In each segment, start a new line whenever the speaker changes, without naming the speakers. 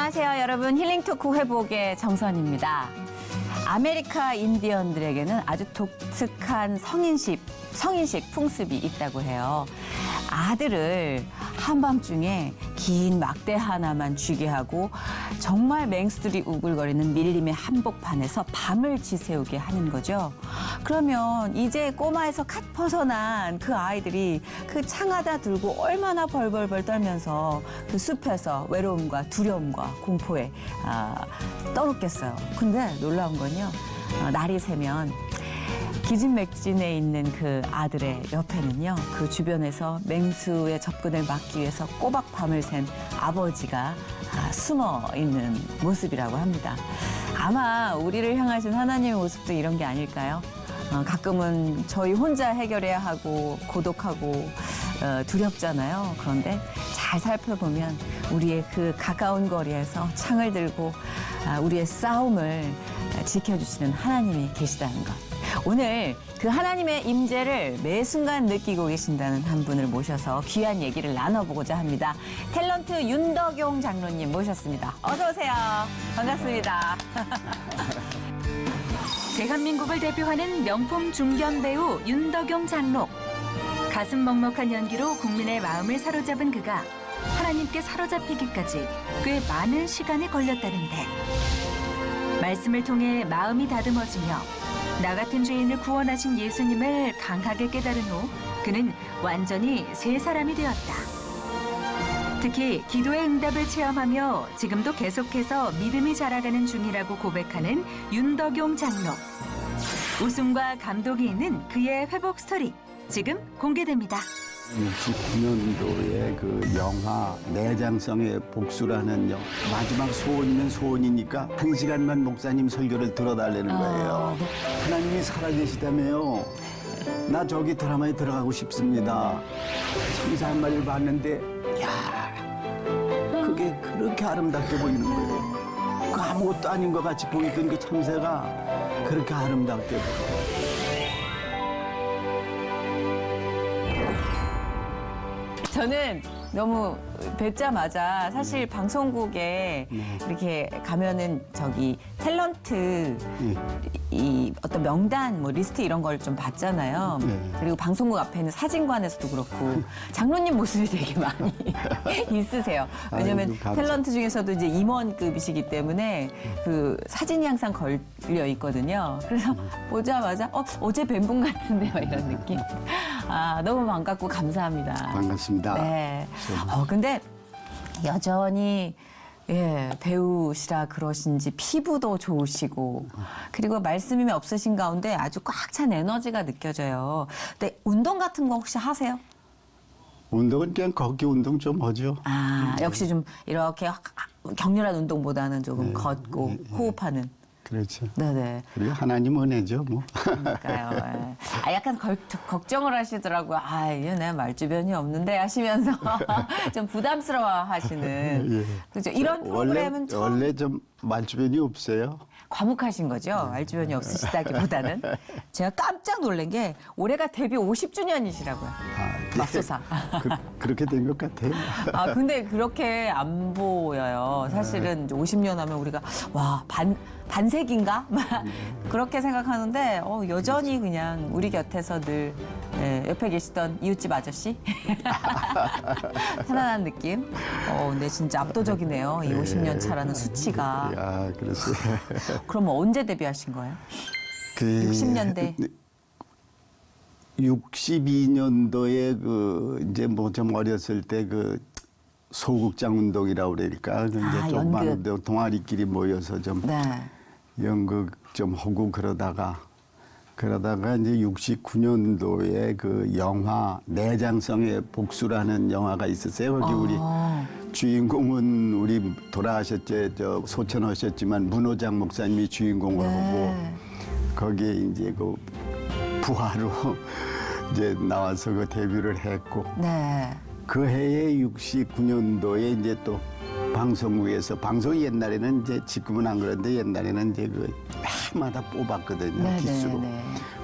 안녕하세요, 여러분. 힐링토크 회복의 정선입니다. 아메리카 인디언들에게는 아주 독특한 성인식 풍습이 있다고 해요. 아들을 한밤중에 긴 막대 하나만 쥐게 하고 정말 맹수들이 우글거리는 밀림의 한복판에서 밤을 지새우게 하는 거죠. 그러면 이제 꼬마에서 갓 벗어난 그 아이들이 그 창하다 들고 얼마나 벌벌벌 떨면서 그 숲에서 외로움과 두려움과 공포에 떨었겠어요. 근데 놀라운 건요, 날이 새면 기진맥진에 있는 그 아들의 옆에는요, 그 주변에서 맹수의 접근을 막기 위해서 꼬박 밤을 샌 아버지가 숨어 있는 모습이라고 합니다. 아마 우리를 향하신 하나님의 모습도 이런 게 아닐까요? 가끔은 저희 혼자 해결해야 하고 고독하고 두렵잖아요. 그런데 잘 살펴보면 우리의 그 가까운 거리에서 창을 들고 우리의 싸움을 지켜주시는 하나님이 계시다는 것. 오늘 그 하나님의 임재를 매 순간 느끼고 계신다는 한 분을 모셔서 귀한 얘기를 나눠보고자 합니다. 탤런트 윤덕용 장로님 모셨습니다. 어서 오세요. 반갑습니다.
대한민국을 대표하는 명품 중견 배우 윤덕용 장로. 가슴 먹먹한 연기로 국민의 마음을 사로잡은 그가 하나님께 사로잡히기까지 꽤 많은 시간이 걸렸다는데, 말씀을 통해 마음이 다듬어지며 나 같은 죄인을 구원하신 예수님을 강하게 깨달은 후 그는 완전히 새 사람이 되었다. 특히 기도의 응답을 체험하며 지금도 계속해서 믿음이 자라가는 중이라고 고백하는 윤덕용 장로. 웃음과 감동이 있는 그의 회복 스토리 지금 공개됩니다.
69년도에 그 영화 내장성의 복수라는 마지막 소원이면 소원이니까 1시간만 목사님 설교를 들어달라는 거예요. 하나님이 살아계시다며요. 나 저기 드라마에 들어가고 싶습니다. 천사 한 마리를 봤는데 야, 그게 그렇게 아름답게 보이는 거예요. 그 아무것도 아닌 것 같이 보이던 그 참새가 그렇게 아름답게 보여요.
저는 너무 뵙자마자 사실 방송국에 이렇게 가면은 저기 탤런트 이 어떤 명단 뭐 리스트 이런 걸 좀 봤잖아요. 그리고 방송국 앞에는 사진관에서도 그렇고 장로님 모습이 되게 많이 있으세요. 왜냐면
아이고,
탤런트 중에서도 이제 임원급이시기 때문에 그 사진이 항상 걸려 있거든요. 그래서 보자마자 어제 뵌 분 같은데 막 이런 느낌. 너무 반갑고 감사합니다.
반갑습니다.
네. 근데 여전히 배우시라 그러신지 피부도 좋으시고 그리고 말씀이 없으신 가운데 아주 꽉 찬 에너지가 느껴져요. 근데 운동 같은 거 혹시 하세요?
운동은 그냥 걷기 운동 좀 하죠.
역시 좀 이렇게 격렬한 운동보다는 조금 걷고 호흡하는.
그렇죠.
네네.
그리고 하나님 은혜죠, 뭐.
그러니까요. 약간 걱정을 하시더라고요. 이거 내가 말주변이 없는데 하시면서 좀 부담스러워 하시는. 그렇죠. 이런 프로그램은
원래 좀 말주변이 없어요.
과묵하신 거죠? 말주변이 없으시다기보다는. 제가 깜짝 놀란 게 올해가 데뷔 50주년이시라고요. 맙소사.
그렇게 된 것 같아요.
근데 그렇게 안 보여요. 사실은 50년 하면 우리가 반세기인가? 그렇게 생각하는데 여전히 그냥 우리 곁에서 늘 옆에 계시던 이웃집 아저씨? 편안한 느낌? 근데 진짜 압도적이네요. 이 50년 차라는 수치가.
야, 그랬어요.
그럼 언제 데뷔하신 거예요?
그
60년대.
62년도에 이제 뭐 좀 어렸을 때 소극장 운동이라고 그러니까 이제 좀 많은 동아리끼리 모여서 좀 연극 좀 하고 그러다가 이제 69년도에 그 영화 내장성의 복수라는 영화가 있었어요. 거기 우리 주인공은 우리 돌아가셨죠. 소천하셨지만 문호장 목사님이 주인공을 하고 거기에 이제 그 부하로 이제 나와서 그 데뷔를 했고 그 해에 69년도에 이제 또 방송국에서 방송이 옛날에는 이제 지금은 안 그런데 옛날에는 이제 해마다 뽑았거든요. 기수로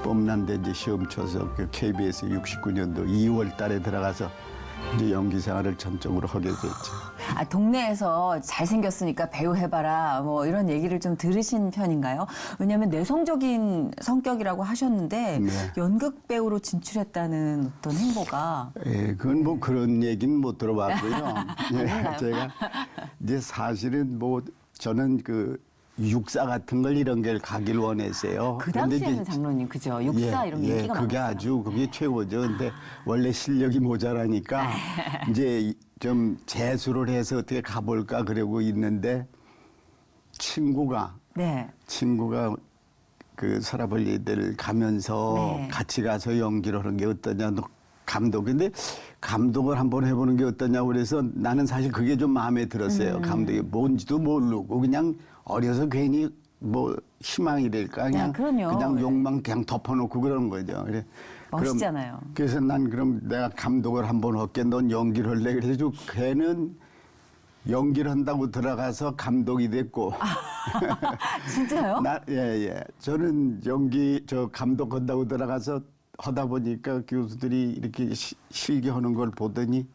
뽑는데 이제 시험 쳐서 그 KBS 69년도 2월 달에 들어가서 이제 연기 생활을 전적으로 하게 됐죠.
아, 동네에서 잘생겼으니까 배우 해봐라 뭐 이런 얘기를 좀 들으신 편인가요? 왜냐하면 내성적인 성격이라고 하셨는데
네.
연극 배우로 진출했다는 어떤 행보가
예, 그건 뭐 그런 얘기는 못 들어봤고요. 예, 제가 이제 사실은 뭐 저는 그 육사 같은 걸 이런 걸 가길 원했어요.
그
근데
당시에는
이제
장로님 그죠? 육사 이런 게 인기가
그게
많았어요.
아주 그게 최고죠. 근데 원래 실력이 모자라니까 이제 좀 재수를 해서 어떻게 가볼까 그러고 있는데 친구가
네.
그 서라벌리들 가면서
네.
같이 가서 연기를 하는 게 어떠냐. 너 감독. 근데 감독을 한번 해보는 게 어떠냐고 그래서 나는 사실 그게 좀 마음에 들었어요. 감독이 뭔지도 모르고 그냥 어려서 괜히 뭐 희망이랄까 그냥
그럼요.
그냥
네.
욕망 그냥 덮어놓고 그러는 거죠. 그래.
멋있잖아요.
그래서 난 그럼 내가 감독을 한번 할게. 넌 연기를 할래. 그래서 걔는 연기를 한다고 들어가서 감독이 됐고.
진짜요?
예. 저는 감독 한다고 들어가서 하다 보니까 교수들이 이렇게 실기하는 걸 보더니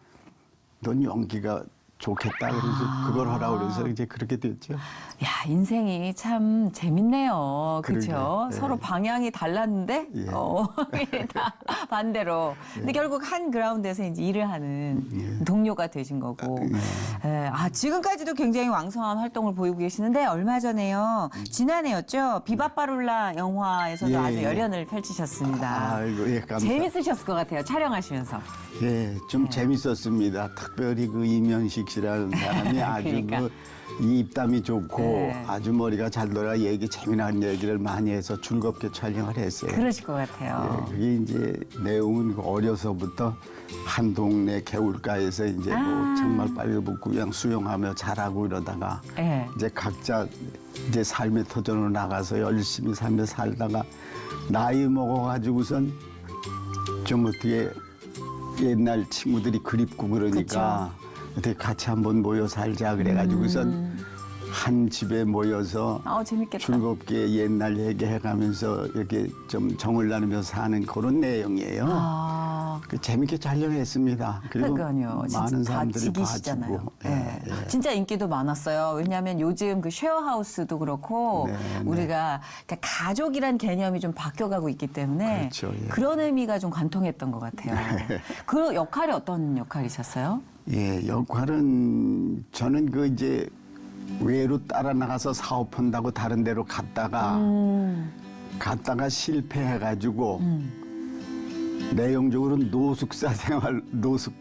넌 연기가 좋겠다. 그래서 그걸 하라고 그래서 이제 그렇게 됐죠.
야, 인생이 참 재밌네요. 그렇죠?
그러게요. 예.
서로 방향이 달랐는데
예.
이게 다 반대로. 근데 결국 한 그라운드에서 이제 일을 하는 동료가 되신 거고. 예. 아, 지금까지도 굉장히 왕성한 활동을 보이고 계시는데 얼마 전에요. 지난해였죠. 비바바룰라 영화에서도
예.
아주 열연을 펼치셨습니다.
아이고, 예, 감사합니다.
재밌으셨을 것 같아요. 촬영하시면서.
예, 좀 재밌었습니다. 특별히 그 이면식 씨라는 사람이 아주
그러니까.
이 입담이 좋고
네.
아주 머리가 잘 돌아 재미난 얘기를 많이 해서 즐겁게 촬영을 했어요.
그러실 것 같아요.
예, 그게 이제 내용은 어려서부터 한 동네 개울가에서 이제 뭐 정말 빨개붙고 그냥 수영하며 자라고 이러다가
예.
이제 각자 이제 삶의 터전으로 나가서 열심히 삶에 살다가 나이 먹어가지고선 좀 어떻게 옛날 친구들이 그립고 그러니까 어떻게 같이 한번 모여 살자 그래가지고선 한 집에 모여서
재밌겠다.
즐겁게 옛날 얘기해가면서 이렇게 좀 정을 나누면서 사는 그런 내용이에요. 그 재밌게 촬영했습니다. 그리고
그러니까요. 진짜
많은
다
사람들이
즐기시잖아요.
봐주고.
네.
예.
진짜 인기도 많았어요. 왜냐하면 요즘 그 쉐어하우스도 그렇고
네,
우리가 그러니까 가족이란 개념이 좀 바뀌어가고 있기 때문에
그렇죠, 예.
그런 의미가 좀 관통했던 것 같아요. 그 역할이 어떤 역할이셨어요?
예, 역할은 저는 그 이제 외로 따라 나가서 사업한다고 다른 데로 갔다가 실패해가지고 내용적으로 노숙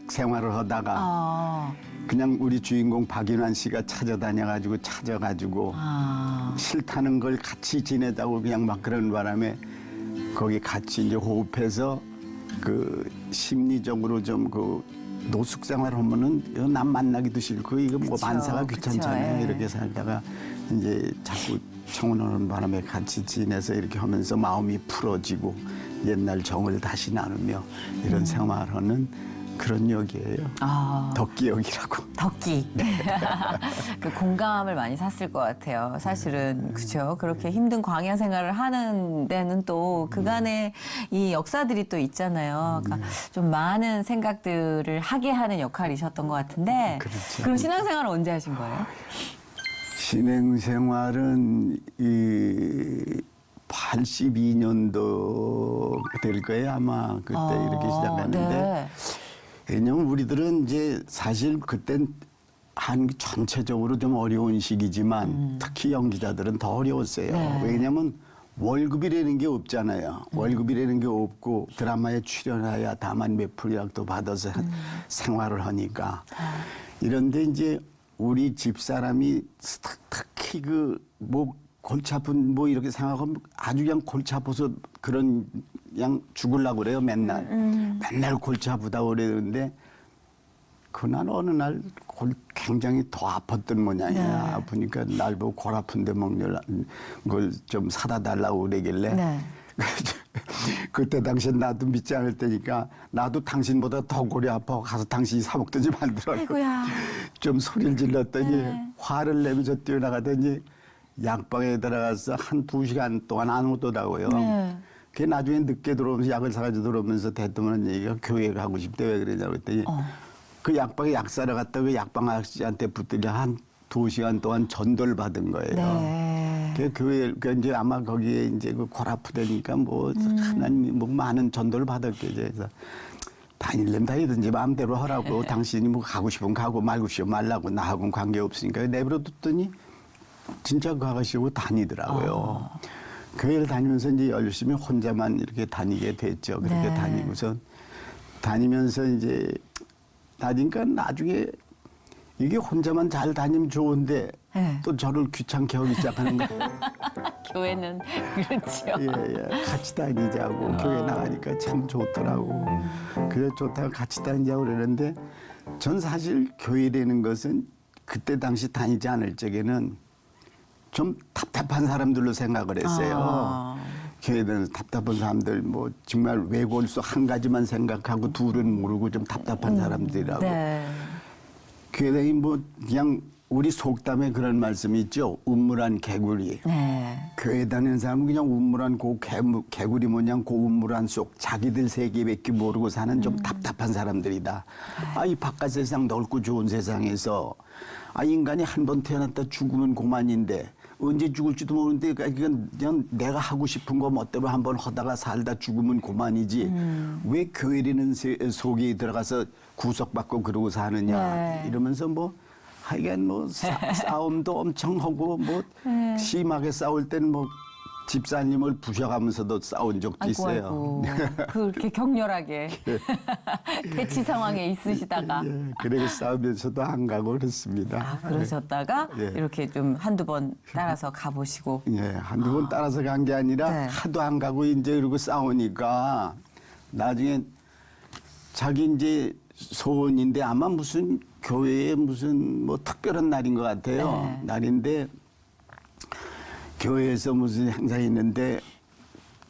생활을 하다가 그냥 우리 주인공 박인환 씨가 찾아가지고 싫다는 걸 같이 지내자고 그냥 막 그런 바람에 거기 같이 이제 호흡해서 그 심리적으로 좀 그 노숙 생활 하면은 이거 남 만나기도 싫고 이거 뭐
그쵸,
만사가
그쵸,
귀찮잖아요.
예.
이렇게 살다가 이제 자꾸 청혼하는 바람에 같이 지내서 이렇게 하면서 마음이 풀어지고 옛날 정을 다시 나누며 이런 생활하는 그런 역이에요. 덕기 역이라고.
덕기. 그 공감을 많이 샀을 것 같아요. 사실은 그렇죠. 그렇게 힘든 광야 생활을 하는 데는 또 그간의 이 역사들이 또 있잖아요. 그러니까 좀 많은 생각들을 하게 하는 역할이셨던 것 같은데.
그렇죠.
그럼 신앙생활은 언제 하신 거예요?
신행생활은 이 82년도 될 거예요. 아마 그때 이렇게 시작했는데.
네.
왜냐면 우리들은 이제 사실 그땐 한 전체적으로 좀 어려운 시기지만 특히 연기자들은 더 어려웠어요.
네.
왜냐면 월급이라는 게 없잖아요. 월급이라는 게 없고 드라마에 출연해야 다만 몇 프로라도 받아서 생활을 하니까. 이런데 이제 우리 집사람이 특히 그 뭐 골치 아픈 뭐 이렇게 생각하면 아주 그냥 골치 아파서 그런 그냥 죽으려고 그래요 맨날. 맨날 골치 아프다고 그러는데 그날 어느 날 굉장히 더 아팠던 모양이야.
네.
아프니까 날 보고 골 아픈데 먹는 걸 좀 사다 달라고 그러길래
네.
그때 당시엔 나도 믿지 않을 때니까 나도 당신보다 더 골이 아파 가서 당신이 사 먹든지 말더라고.
아이고야.
좀 소리를 질렀더니
네.
화를 내면서 뛰어나가더니 약방에 들어가서 한 2시간 동안 안 오더라고요.
네.
걔 나중에 늦게 들어오면서 약을 사가지고 들어오면서 대뜸한 얘기가 교회 가고 싶대 왜 그러냐고 했더니 그 약방에 약 사러 갔다 그 약방 아저씨한테 붙들려 한 2시간 동안 전도를 받은 거예요.
네.
그 교회 그 이제 아마 거기에 이제 그 골 아프다니까 뭐 하나님이 뭐 많은 전도를 받았겠죠. 그래서 다닐려면 다니든지 마음대로 하라고 당신이 뭐 가고 싶으면 가고 말고 싶으면 말라고 나하고는 관계 없으니까 내버려뒀더니 진짜 그 아가씨하고 다니더라고요. 교회를 다니면서 이제 열심히 혼자만 이렇게 다니게 됐죠. 그렇게
네.
다니면서 이제 나중에 이게 혼자만 잘 다니면 좋은데
네.
또 저를 귀찮게 하기 시작하는 거예요.
교회는 그렇죠.
예. 같이 다니자고 교회 나가니까 참 좋더라고. 그래 좋다고 같이 다니자고 그러는데 전 사실 교회라는 것은 그때 당시 다니지 않을 적에는 좀 답답한 사람들로 생각을 했어요. 교회는 답답한 사람들 뭐 정말 외골수 한 가지만 생각하고 둘은 모르고 좀 답답한 사람들이라고.
네.
교회당이 뭐 그냥 우리 속담에 그런 말씀이 있죠. 우물한 개구리.
네.
교회 다니는 사람은 그냥 우물한 개구리 모양 우물한 속 자기들 세계밖에 모르고 사는 좀 답답한 사람들이다. 이 바깥 세상 넓고 좋은 세상에서 인간이 한 번 태어났다 죽으면 그만인데 언제 죽을지도 모르는데 그냥 내가 하고 싶은 거 멋대로 한번 하다가 살다 죽으면 그만이지 왜 교회라는 속에 들어가서 구속받고 그러고 사느냐
네.
이러면서 뭐 하여간 뭐 싸움도 엄청 하고 뭐 심하게 싸울 때는 뭐 집사님을 부셔가면서도 싸운 적도 있어요.
아이고. 그렇게 격렬하게 대치 상황에 있으시다가
예, 그렇게 싸우면서도 안 가고 그랬습니다.
그러셨다가
예.
이렇게 좀 한두 번 따라서 가보시고
예, 한두 번 따라서 간 게 아니라
네.
하도 안 가고 이제 이러고 싸우니까 나중에 자기 이제 소원인데 아마 무슨 교회에 무슨 뭐 특별한 날인 것 같아요.
네.
날인데 교회에서 무슨 행사가 있는데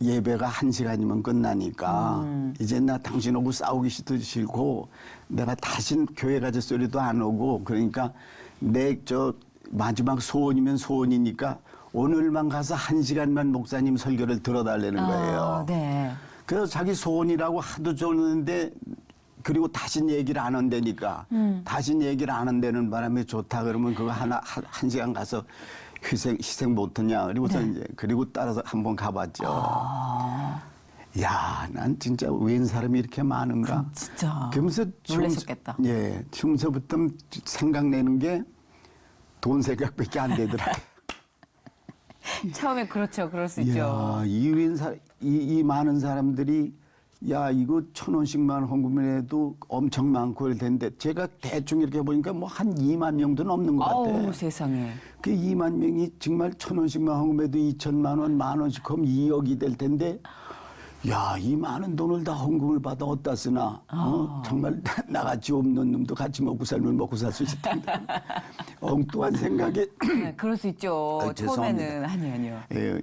예배가 1시간이면 끝나니까 이제 나 당신하고 싸우기 싫고 내가 다신 교회 가자 소리도 안 오고 그러니까 내 마지막 소원이면 소원이니까 오늘만 가서 1시간만 목사님 설교를 들어달라는 거예요.
네.
그래서 자기 소원이라고 하도 줬는데 그리고 다신 얘기를 안 한다니까 다신 얘기를 안 한다는 바람에 좋다 그러면 그거 한 시간 가서 희생 못하냐 그리고서 이제 그리고 따라서 한번 가봤죠. 야, 난 진짜 웬 사람이 이렇게 많은가?
진짜
그러면서
놀라셨겠다.
중서부터 생각내는 게 돈 생각밖에 안 되더라고요.
처음에 그렇죠. 그럴 수 있죠.
이 많은 사람들이 야 이거 1,000원씩만 헌금을 해도 엄청 많고 그럴 텐데 제가 대충 이렇게 보니까 뭐 한 2만 명도 넘는 것 같아요.
아우 세상에.
그 2만 명이 정말 1,000원씩만 헌금해도 2천만 원, 10,000원씩 하면 2억이 될 텐데 야, 이 많은 돈을 다 헌금을 받아 어디다 쓰나? 정말 나같이 없는 놈도 같이 먹고 살면 먹고 살 수 있을 텐데. 엉뚱한 생각에.
네, 그럴 수 있죠. 처음에는 아니요.
예,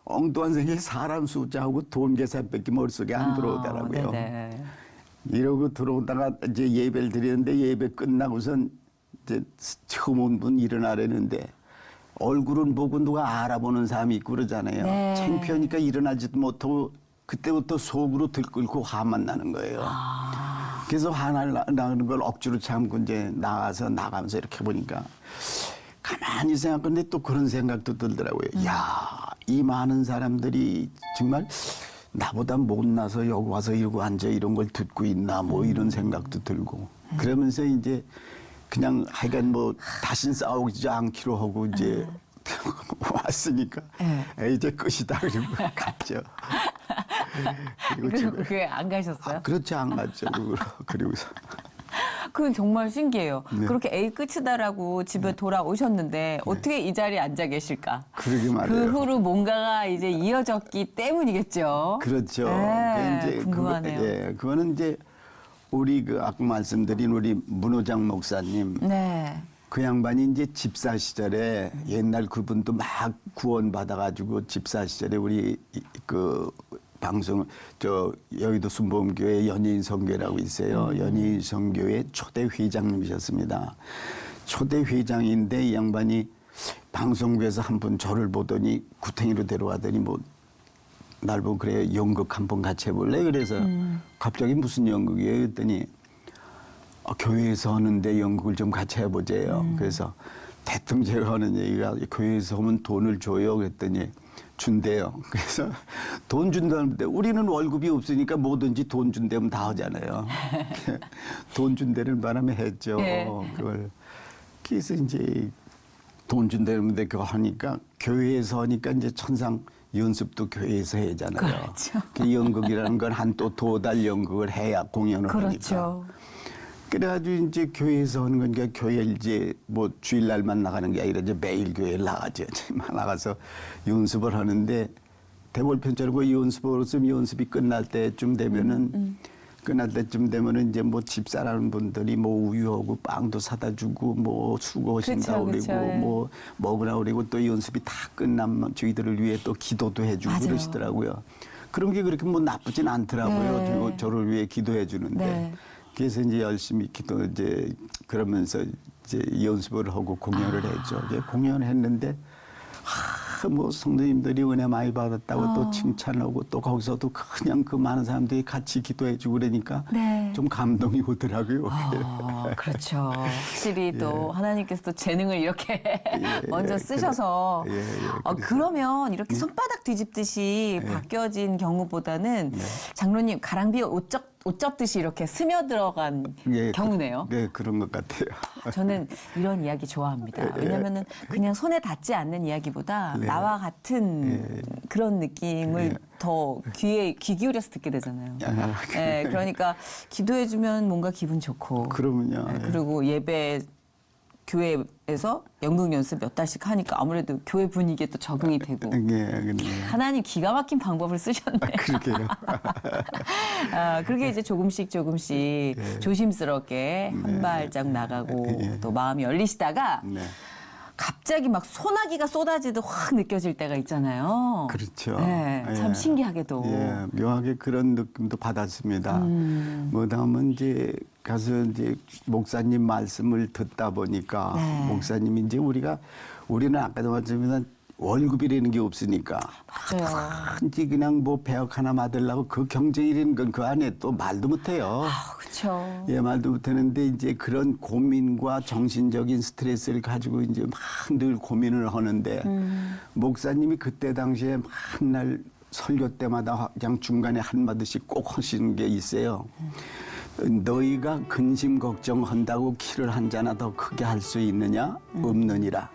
엉뚱한 생각에 사람 숫자하고 돈 계산밖에 머릿속에 안 들어오더라고요.
네네.
이러고 들어오다가 이제 예배를 드리는데 예배 끝나고선 이제 처음 온 분 일어나려는데 얼굴은 보고 누가 알아보는 사람이 있고 그러잖아요.
네.
창피하니까 일어나지도 못하고 그때부터 속으로 들끓고 화만 나는 거예요. 그래서 화나는 걸 억지로 참고 이제 나가면서 이렇게 보니까 가만히 생각하는데 또 그런 생각도 들더라고요. 야, 이 많은 사람들이 정말 나보다 못나서 여기 와서 이러고 앉아 이런 걸 듣고 있나 뭐 이런 생각도 들고 그러면서 이제 그냥 하여간 뭐 다신 싸우지 않기로 하고 이제 왔으니까 이제 끝이다 그리고 갔죠.
그리고 그게 안 가셨어요?
그렇지 안 갔죠. 그리고서
그건 정말 신기해요.
네.
그렇게 에이 끝이다라고 집에 돌아오셨는데 어떻게 이 자리에 앉아 계실까?
그러게 말이에요.
그 후로 뭔가가 이제 이어졌기 때문이겠죠.
그렇죠.
네,
이제
궁금하네요.
그거는 이제 우리 그 아까 말씀드린 우리 문호장 목사님.
네.
그 양반이 이제 집사 시절에 옛날 그분도 막 구원 받아가지고 집사 시절에 우리 그 방송 여의도 순복음교회 연예인 선교회라고 있어요. 연예인 선교회 초대 회장님이셨습니다. 초대 회장인데 이 양반이 방송국에서 한 번 저를 보더니 구탱이로 데려가더니 뭐 날 보고 그래 연극 한 번 같이 해볼래? 그래서 갑자기 무슨 연극이에요? 그랬더니 교회에서 하는데 연극을 좀 같이 해보재요. 그래서 대뜸 제가 하는 얘기가 교회에서 하면 돈을 줘요. 그랬더니 준대요. 그래서 돈 준다는데 우리는 월급이 없으니까 뭐든지 돈 준다면 다 하잖아요. 돈 준다는 바람에 했죠.
예.
그걸. 그래서 이제 돈 준다는데 그거 하니까 교회에서 하니까 이제 천상 연습도 교회에서 해잖아요.
그렇죠.
그 연극이라는 건 한 또 2달 연극을 해야 공연을 하니까.
그렇죠.
그래가지고 이제 교회에서 하는 거니까 교회 이제 뭐 주일날만 나가는 게 아니라 이제 매일 교회를 나가죠. 나가서 연습을 하는데 대볼편처럼 연습을 했으면 연습이 끝날 때쯤 되면은 이제 뭐 집사라는 분들이 뭐 우유하고 빵도 사다 주고 뭐 수고하신다
그쵸,
그러고
그쵸, 예.
뭐 먹으라 그러고 또 연습이 다 끝나면 저희들을 위해 또 기도도 해주고
맞아요.
그러시더라고요. 그런 게 그렇게 뭐 나쁘진 않더라고요.
네.
그리고 저를 위해 기도해 주는데.
네.
그래서 이제 열심히 이제 그러면서 이제 연습을 하고 공연을 했죠. 이제 공연을 했는데 뭐 성도님들이 은혜 많이 받았다고 또 칭찬하고 또 거기서도 그냥 그 많은 사람들이 같이 기도해주고 그러니까
네.
좀 감동이 오더라고요.
그렇죠. 확실히 또 하나님께서 또 재능을 이렇게 먼저 쓰셔서
그래서.
그러면 이렇게 손바닥 뒤집듯이 바뀌어진 경우보다는 장로님 가랑비에 옷 접듯이 이렇게 스며들어간 경우네요.
네, 그런 것 같아요.
저는 이런 이야기 좋아합니다. 왜냐하면은 그냥 손에 닿지 않는 이야기보다 나와 같은 그런 느낌을 더 귀 기울여서 듣게 되잖아요. 네, 그러니까 기도해주면 뭔가 기분 좋고.
그러면요.
네, 그리고 예배 교회에서 연극 연습 몇 달씩 하니까 아무래도 교회 분위기에 또 적응이 되고. 하나님 기가 막힌 방법을 쓰셨네요.
그러게요.
그렇게 이제 조금씩 조심스럽게 한 발짝 나가고 또 마음이 열리시다가 갑자기 막 소나기가 쏟아지듯 확 느껴질 때가 있잖아요.
그렇죠.
네, 참 신기하게도.
묘하게 그런 느낌도 받았습니다. 뭐다음은 이제 가서 이제 목사님 말씀을 듣다 보니까 목사님이 이제 우리는 아까도 말씀드렸지만 월급이라는 게 없으니까
맞아요.
이제 그냥 뭐 배역 하나 받으려고 그 경쟁이라는 건 그 안에 또 말도 못해요.
그렇죠.
말도 못하는데 이제 그런 고민과 정신적인 스트레스를 가지고 이제 막 늘 고민을 하는데 목사님이 그때 당시에 맨날 설교 때마다 그냥 중간에 한마디씩 꼭 하시는 게 있어요. 너희가 근심 걱정한다고 키를 한 자나 더 크게 할 수 있느냐? 없느니라.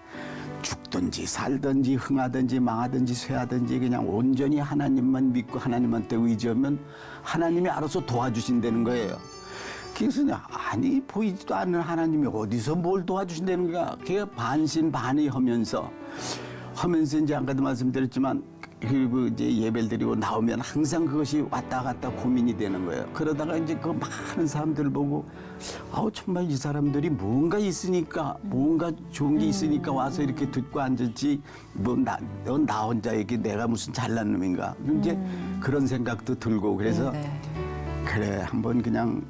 죽든지 살든지 흥하든지 망하든지 쇠하든지 그냥 온전히 하나님만 믿고 하나님한테 의지하면 하나님이 알아서 도와주신다는 거예요. 그래서 아니 보이지도 않는 하나님이 어디서 뭘 도와주신다는 거야. 그게 반신반의하면서 이제 아까도 말씀드렸지만 그리고 이제 예배를 드리고 나오면 항상 그것이 왔다 갔다 고민이 되는 거예요. 그러다가 이제 그 많은 사람들 보고 정말 이 사람들이 뭔가 있으니까 뭔가 좋은 게 있으니까 와서 이렇게 듣고 앉았지 나 혼자에게 내가 무슨 잘난 놈인가 이제 그런 생각도 들고 그래서 그래 한번 그냥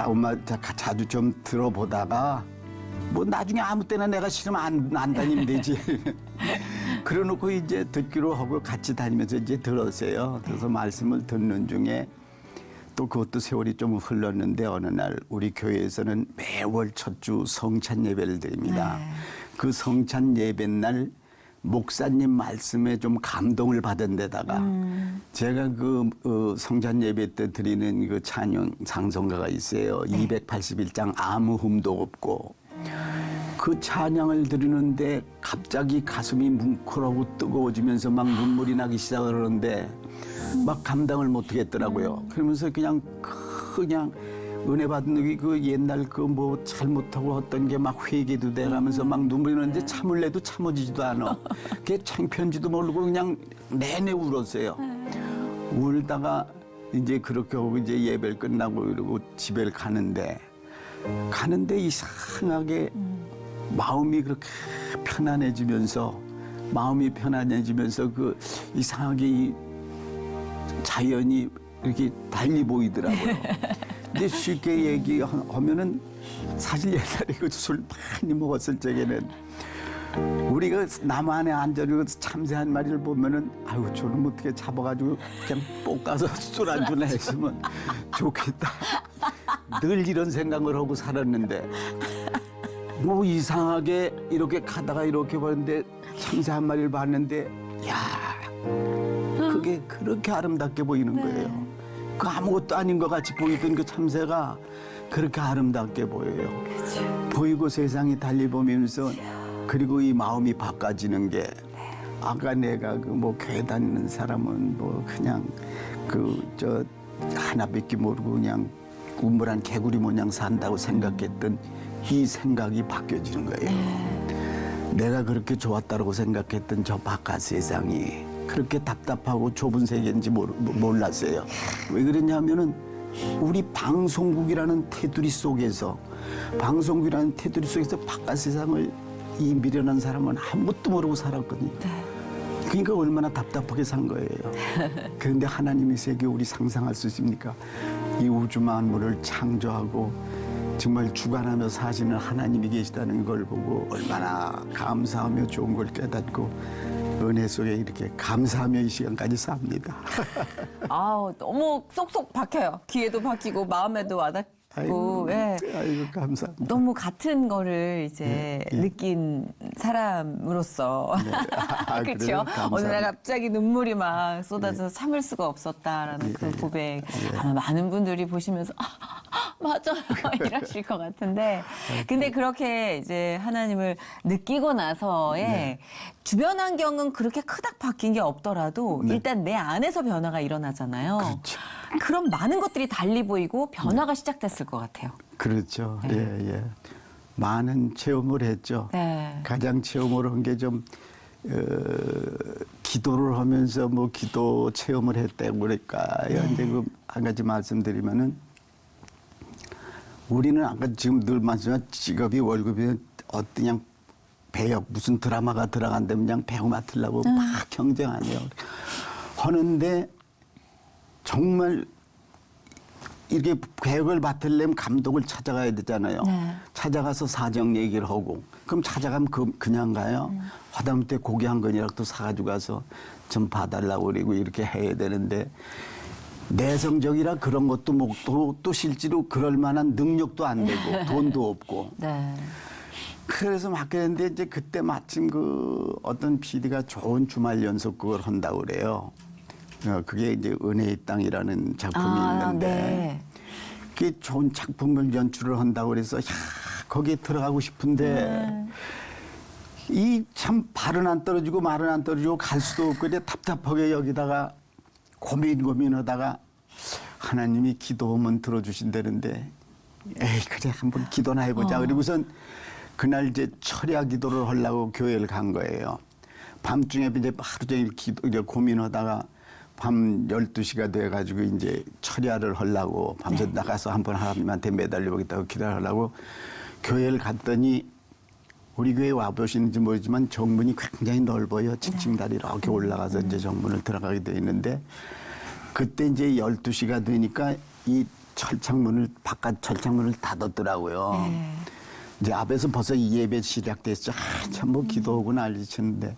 엄마 자주 좀 들어보다가 뭐 나중에 아무 때나 내가 싫으면 안 다니면 되지. 그래놓고 이제 듣기로 하고 같이 다니면서 이제 들었어요. 그래서 말씀을 듣는 중에 또 그것도 세월이 좀 흘렀는데 어느 날 우리 교회에서는 매월 첫 주 성찬 예배를 드립니다. 그 성찬 예배 날 목사님 말씀에 좀 감동을 받은 데다가 제가 그 성찬 예배 때 드리는 그 찬양 상성가가 있어요. 281장 아무 흠도 없고 그 찬양을 들으는데 갑자기 가슴이 뭉클하고 뜨거워지면서 막 눈물이 나기 시작하는데 막 감당을 못 하겠더라고요. 그러면서 그냥 은혜 받는 그 옛날 그 뭐 잘못하고 했던 게 막 회개도 돼가면서 막 눈물이 나는데 참을래도 참아지지도 않아. 그게 창피한지도 모르고 그냥 내내 울었어요. 울다가 이제 그렇게 하고 이제 예배를 끝나고 이러고 집에 가는데 이상하게 마음이 그렇게 편안해지면서 그 이상하게 이 자연이 이렇게 달리 보이더라고요. 근데 쉽게 얘기하면은 사실 옛날에 그 술 많이 먹었을 적에는 우리가 나만에 앉아서 참새한 마리를 보면은 아유 저는 어떻게 잡아가지고 그냥 볶아서 술 안주나 했으면 좋겠다. 늘 이런 생각을 하고 살았는데 뭐 이상하게 이렇게 가다가 이렇게 보는데 참새 한 마리를 봤는데 야 그게 그렇게 아름답게 보이는 거예요. 그 아무것도 아닌 것 같이 보이던 그 참새가 그렇게 아름답게 보여요. 보이고 세상이 달리 보면서 그리고 이 마음이 바꿔지는 게 아까 내가 그 뭐 교회 다니는 사람은 뭐 그냥 그 저 하나밖에 모르고 그냥 우물한 개구리 모양 산다고 생각했던 이 생각이 바뀌어지는 거예요. 내가 그렇게 좋았다고 생각했던 저 바깥 세상이 그렇게 답답하고 좁은 세계인지 몰랐어요. 왜 그랬냐면은 우리 방송국이라는 테두리 속에서 바깥 세상을 이 미련한 사람은 아무것도 모르고 살았거든요. 그러니까 얼마나 답답하게 산 거예요. 그런데 하나님의 세계 우리 상상할 수 있습니까? 이 우주 만물을 창조하고 정말 주관하며 사시는 하나님이 계시다는 걸 보고 얼마나 감사하며 좋은 걸 깨닫고 은혜 속에 이렇게 감사하며 이 시간까지 삽니다.
아우, 너무 쏙쏙 박혀요. 귀에도 박히고 마음에도 와닿고. 예.
아이고 감사합니다.
너무 같은 거를 이제 느낀 사람으로서 그렇죠.
그래요?
어느 날
감사합니다.
갑자기 눈물이 막 쏟아져서 참을 수가 없었다라는 그 고백 아마 많은 분들이 보시면서 맞아요 이러실 것 같은데 근데 그렇게 이제 하나님을 느끼고 나서의 주변 환경은 그렇게 크닥 바뀐 게 없더라도 일단 내 안에서 변화가 일어나잖아요.
그렇죠.
그럼 많은 것들이 달리 보이고 변화가 시작됐을 것 같아요.
그렇죠. 예. 많은 체험을 했죠.
네.
가장 체험을 한 게 좀 기도를 하면서 뭐 기도 체험을 했다고 그럴까요? 이제 그 한 가지 말씀드리면은 우리는 아까 지금 늘 말씀한 직업이 월급이 그냥 배역 무슨 드라마가 들어간다면 그냥 배우 맡으려고 막 경쟁하네요. 하는데 정말 이렇게 배역을 맡으려면 감독을 찾아가야 되잖아요. 찾아가서 사정 얘기를 하고 그럼 찾아가면 그냥 가요. 하다못해 고기 한 건이라도 또 사가지고 가서 좀 봐달라고 그러고 이렇게 해야 되는데 내성적이라 그런 것도 뭐 또 실제로 그럴 만한 능력도 안 되고 돈도 없고
네.
그래서 맡겼는데 이제 그때 마침 그 어떤 PD가 좋은 주말 연속극을 한다고 그래요. 그게 이제 은혜의 땅이라는 작품이 있는데
네.
그게 좋은 작품을 연출을 한다고 그래서 야, 거기에 들어가고 싶은데 이 참 발은 안 떨어지고 말은 안 떨어지고 갈 수도 없고 이제 답답하게 여기다가 고민하다가 하나님이 기도하면 들어주신다는데 에이 그래 한번 기도나 해보자. 그리고선 그날 이제 철야 기도를 하려고 교회를 간 거예요. 밤중에 이제 하루 종일 이제 고민하다가 밤 12시가 돼가지고 이제 철야를 하려고 밤새 나가서 한번 하나님한테 매달려 보겠다고 기도하려고 교회를 갔더니 우리 교회 와보시는지 모르지만 정문이 굉장히 넓어요. 층층다리 이렇게 올라가서 이제 정문을 들어가게 돼 있는데 그때 이제 12시가 되니까 이 바깥 철창문을 닫았더라고요. 이제 앞에서 벌써 이 예배 시작됐죠. 참 뭐 기도하고 난리쳤는데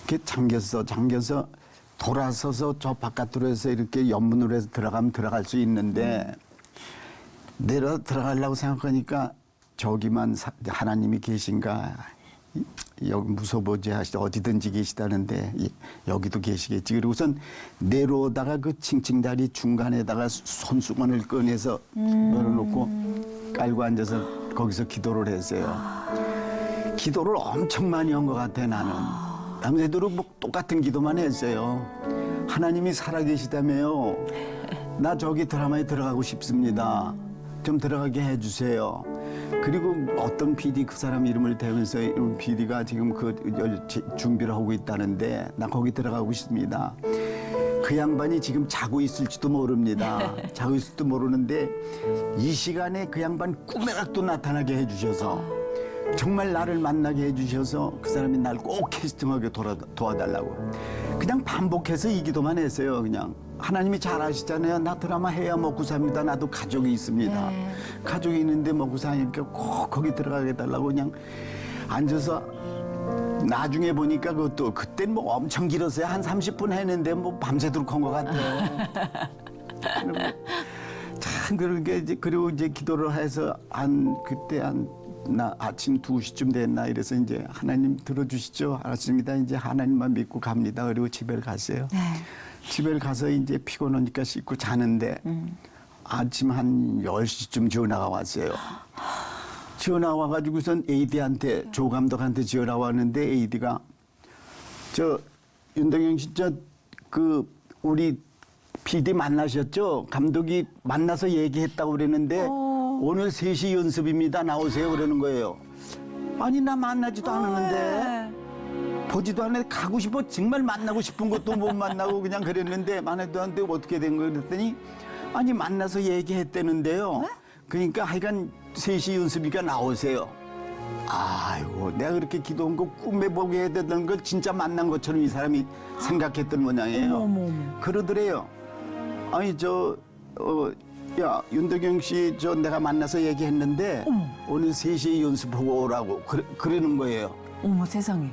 이렇게 잠겨서 돌아서서 저 바깥으로 해서 이렇게 옆문으로 해서 들어가면 들어갈 수 있는데 내려 들어가려고 생각하니까 저기만 하나님이 계신가 여기 무서워보지 하시다 어디든지 계시다는데 여기도 계시겠지. 그리고선 내려오다가 그 칭칭다리 중간에다가 손수건을 꺼내서 열어놓고 깔고 앉아서 거기서 기도를 했어요. 기도를 엄청 많이 한 것 같아 나는. 밤새도록 뭐 똑같은 기도만 했어요. 하나님이 살아계시다며요. 나 저기 드라마에 들어가고 싶습니다. 좀 들어가게 해주세요. 그리고 어떤 PD 그 사람 이름을 대면서 PD가 지금 그 준비를 하고 있다는데 나 거기 들어가고 싶습니다. 그 양반이 지금 자고 있을지도 모릅니다. 자고 있을지도 모르는데 이 시간에 그 양반 꿈에라도 나타나게 해주셔서 정말 나를 만나게 해주셔서 그 사람이 날 꼭 캐스팅하게 도와달라고 그냥 반복해서 이 기도만 했어요. 그냥 하나님이 잘 아시잖아요. 나 드라마 해야 먹고 삽니다. 나도 가족이 있습니다. 가족이 있는데 먹고 사니까 꼭 거기 들어가게 해달라고 그냥 앉아서 나중에 보니까 그것도 그땐 뭐 엄청 길었어요. 한 30분 했는데 뭐 밤새도록 한 것 같아요. 참 그러게 이제 그리고 이제 기도를 해서 그때 나 아침 2시쯤 됐나 이래서 이제 하나님 들어주시죠. 알았습니다. 이제 하나님만 믿고 갑니다. 그리고 집에 갔어요.
네.
집에 가서 이제 피곤하니까 씻고 자는데 아침 한 10시쯤 전화가 왔어요. 전화 와가지고선 AD한테 조 감독한테 전화 왔는데 AD가 저 윤덕영 씨 저 그 우리 PD 만나셨죠? 감독이 만나서 얘기했다고 그랬는데 오늘 3시 연습입니다. 나오세요 그러는 거예요. 아니 나 만나지도 않았는데 보지도 않았는데 가고 싶어 정말 만나고 싶은 것도 못 만나고 그냥 그랬는데 만나도 않는데 어떻게 된 거예요 그랬더니 아니 만나서 얘기했다는데요. 그러니까 하여간 3시 연습이니까 나오세요. 아이고 내가 그렇게 기도한 거 꿈에 보게 해야 되던 걸 진짜 만난 것처럼 이 사람이 생각했던 모양이에요. 그러더래요. 아니 야 윤덕영 씨 저 내가 만나서 얘기했는데 오늘 3시에 연습하고 오라고 그러는 거예요.
어머 세상에.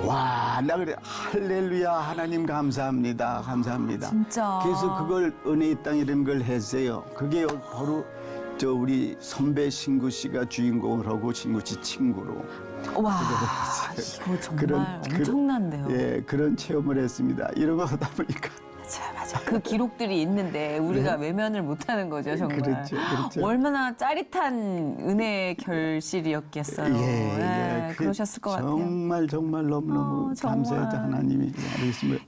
와, 나 그래 할렐루야 하나님 감사합니다. 감사합니다.
진짜.
그래서 그걸 은혜의 땅이라는 걸 했어요. 그게 바로 저 우리 선배 신구 씨가 주인공을 하고 신구 씨 친구로
와 이거 정말 엄청난데요.
예, 그런 체험을 했습니다. 이런 거 하다 보니까
맞아. 그 기록들이 있는데 우리가 외면을 못하는 거죠, 정말.
그렇죠.
얼마나 짜릿한 은혜의 결실이었겠어요.
예,
그러셨을 것 같아요.
정말 너무너무
정말.
감사하죠 하나님이 알겠습니다.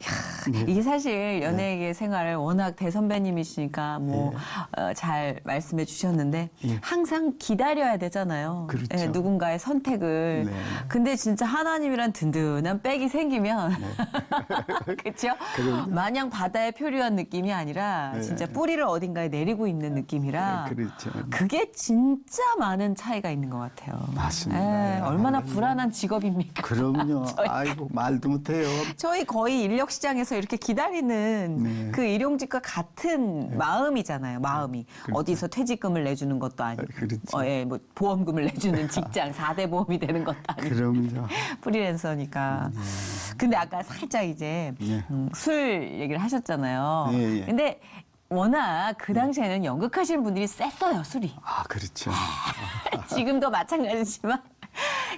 이게 사실 연예계 생활을 워낙 대선배님이시니까 잘 말씀해 주셨는데 항상 기다려야 되잖아요.
그렇죠.
누군가의 선택을.
네.
근데 진짜 하나님이란 든든한 백이 생기면 그렇죠? 마냥 바다에 표류한 느낌이 아니라 진짜 뿌리를 어딘가에 내리고 있는 느낌이라
그렇죠.
그게 진짜 많은 차이가 있는 것 같아요.
맞습니다.
얼마나 불안한 직업입니까?
그럼요. 아이고 말도 못해요.
저희 거의 인력 시장에서 이렇게 기다리는 그 일용직과 같은 마음이잖아요. 마음이 어디서 퇴직금을 내주는 것도 아니고,
그렇죠.
뭐 보험금을 내주는 직장 4대 보험이 되는 것도 아니고,
그럼요.
프리랜서니까. 근데 아까 살짝 이제 술 얘기를 하셨잖아요.
예.
근데 워낙 그 당시에는 연극하시는 분들이 셌어요, 술이.
아 그렇죠.
지금도 마찬가지지만